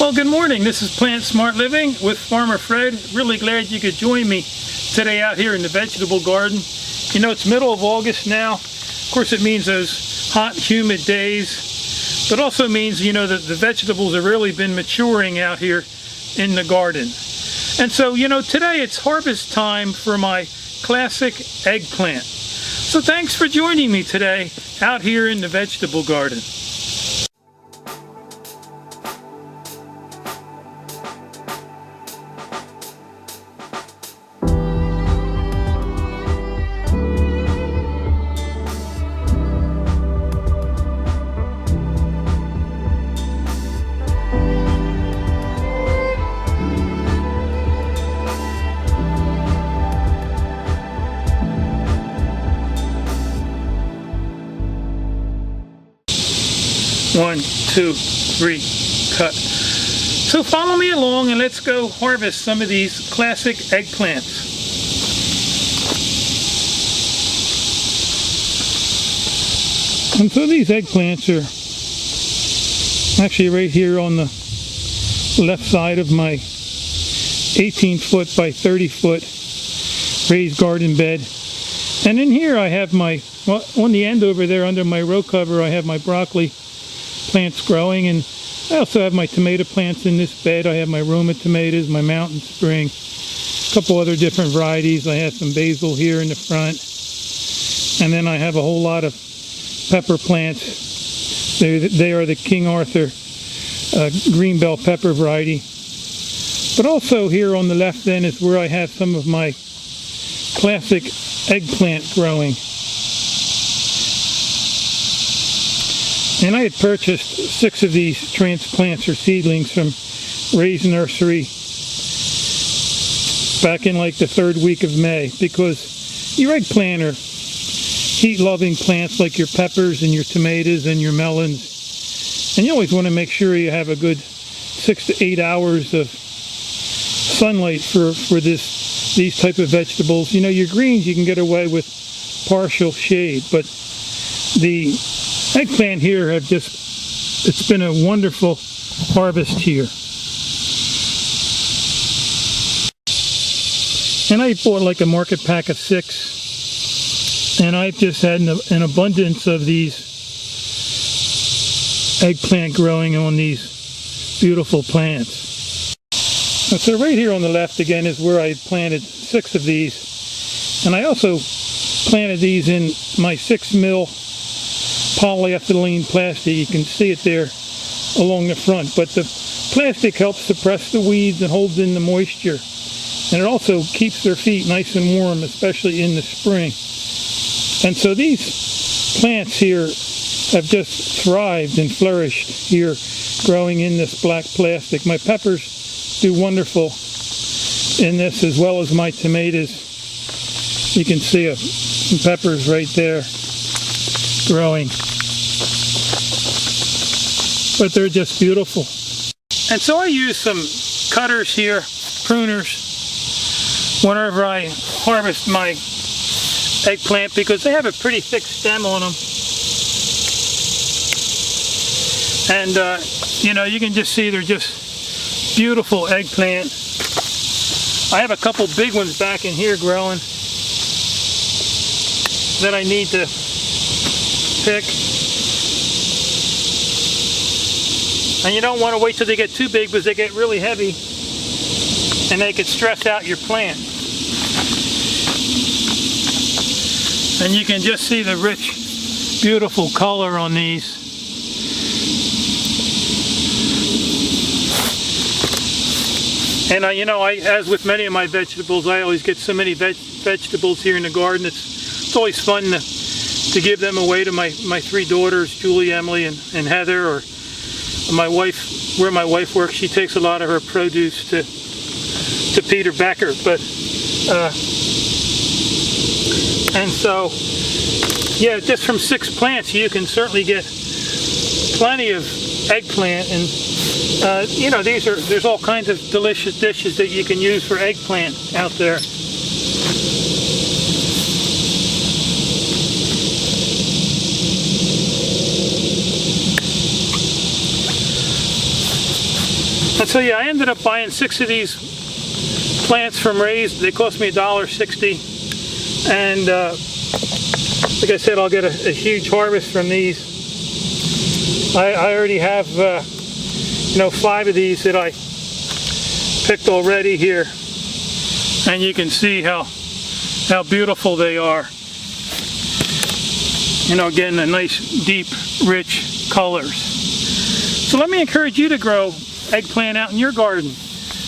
Well, good morning. This is Plant Smart Living with Farmer Fred. Really glad you could join me today out here in the vegetable garden. You know, it's middle of August now. Of course, it means those hot, humid days, but also means, you know, that the vegetables have really been maturing out here in the garden. And so, you know, today it's harvest time for my classic eggplant. So thanks for joining me today out here in the vegetable garden. One, two, three, cut. So follow me along and let's go harvest some of these classic eggplants. And so these eggplants are actually right here on the left side of my 18-foot by 30-foot raised garden bed. And in here I have my, well, on the end over there under my row cover, I have my broccoli plants growing, and I also have my tomato plants in this bed. I have my Roma tomatoes, my Mountain Spring, a couple other different varieties. I have some basil here in the front, and then I have a whole lot of pepper plants. They are the King Arthur green bell pepper variety. But also here on the left then is where I have some of my classic eggplant growing. And I had purchased 6 of these transplants or seedlings from Ray's Nursery back in like the 3rd week of May, because your eggplant are heat-loving plants like your peppers and your tomatoes and your melons. And you always want to make sure you have a good 6 to 8 hours of sunlight for these type of vegetables. You know, your greens you can get away with partial shade, but the eggplant here have just, it's been a wonderful harvest here. And I bought like a market pack of 6, and I've just had an abundance of these eggplant growing on these beautiful plants. And so right here on the left again is where I planted 6 of these, and I also planted these in my 6 mil polyethylene plastic. You can see it there along the front, but the plastic helps suppress the weeds and holds in the moisture, and it also keeps their feet nice and warm, especially in the spring. And so these plants here have just thrived and flourished here growing in this black plastic. My peppers do wonderful in this, as well as my tomatoes. You can see some peppers right there growing, but they're just beautiful. And so I use some cutters here, pruners, whenever I harvest my eggplant, because they have a pretty thick stem on them. And you know, you can just see they're just beautiful eggplant. I have a couple big ones back in here growing that I need to pick. And you don't want to wait till they get too big, because they get really heavy and they could stress out your plant. And you can just see the rich, beautiful color on these. And you know, as with many of my vegetables, I always get so many vegetables here in the garden. It's always fun to give them away to my 3 daughters, Julie, Emily, and Heather, or my wife. Where my wife works, she takes a lot of her produce to Peter Becker. But and so, yeah, just from 6 plants you can certainly get plenty of eggplant. And you know, there's all kinds of delicious dishes that you can use for eggplant out there. And so yeah, I ended up buying 6 of these plants from Ray's. They cost me $1.60, and like I said, I'll get a huge harvest from these. I already have 5 of these that I picked already here, and you can see how beautiful they are. Again, the nice deep rich colors. So let me encourage you to grow eggplant out in your garden.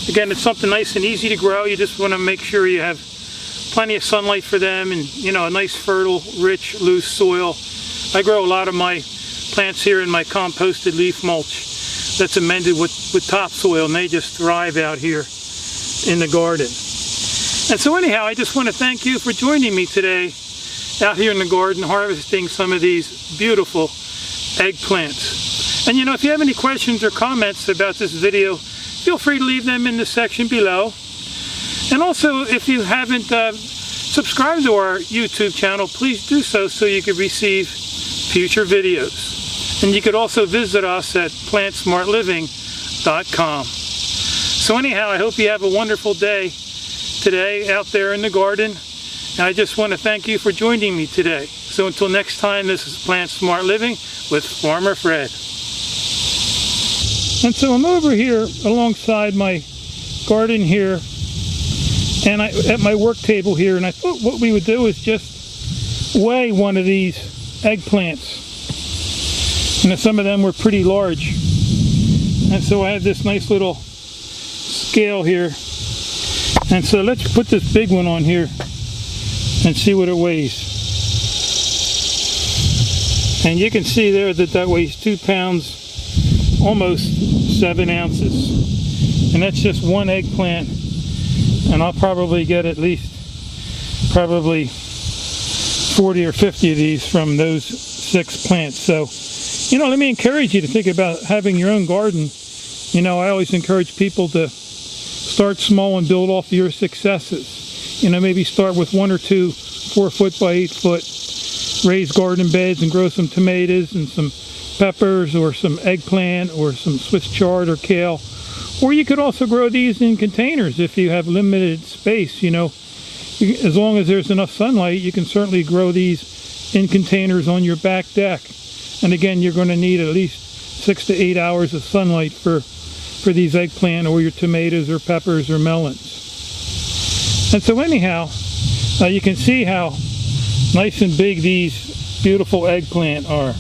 Again, it's something nice and easy to grow. You just want to make sure you have plenty of sunlight for them, and a nice fertile rich loose soil. I grow a lot of my plants here in my composted leaf mulch that's amended with topsoil, and they just thrive out here in the garden. And so anyhow, I just want to thank you for joining me today out here in the garden harvesting some of these beautiful eggplants. And if you have any questions or comments about this video, feel free to leave them in the section below. And also, if you haven't subscribed to our YouTube channel, please do so you can receive future videos. And you could also visit us at plantsmartliving.com. So anyhow, I hope you have a wonderful day today out there in the garden. And I just want to thank you for joining me today. So until next time, this is Plant Smart Living with Farmer Fred. And so I'm over here alongside my garden here, and at my work table here, and I thought what we would do is just weigh one of these eggplants. And some of them were pretty large. And so I have this nice little scale here. And so let's put this big one on here and see what it weighs. And you can see there that weighs 2 pounds, almost 7 ounces. And that's just one eggplant. And I'll probably get at least 40 or 50 of these from those 6 plants. So, let me encourage you to think about having your own garden. I always encourage people to start small and build off your successes. Maybe start with 1 or 2 4-foot by 8-foot raised garden beds and grow some tomatoes and some peppers or some eggplant or some Swiss chard or kale. Or you could also grow these in containers if you have limited space. As long as there's enough sunlight, you can certainly grow these in containers on your back deck. And again, you're going to need at least 6 to 8 hours of sunlight for these eggplant or your tomatoes or peppers or melons. And so anyhow, you can see how nice and big these beautiful eggplant are.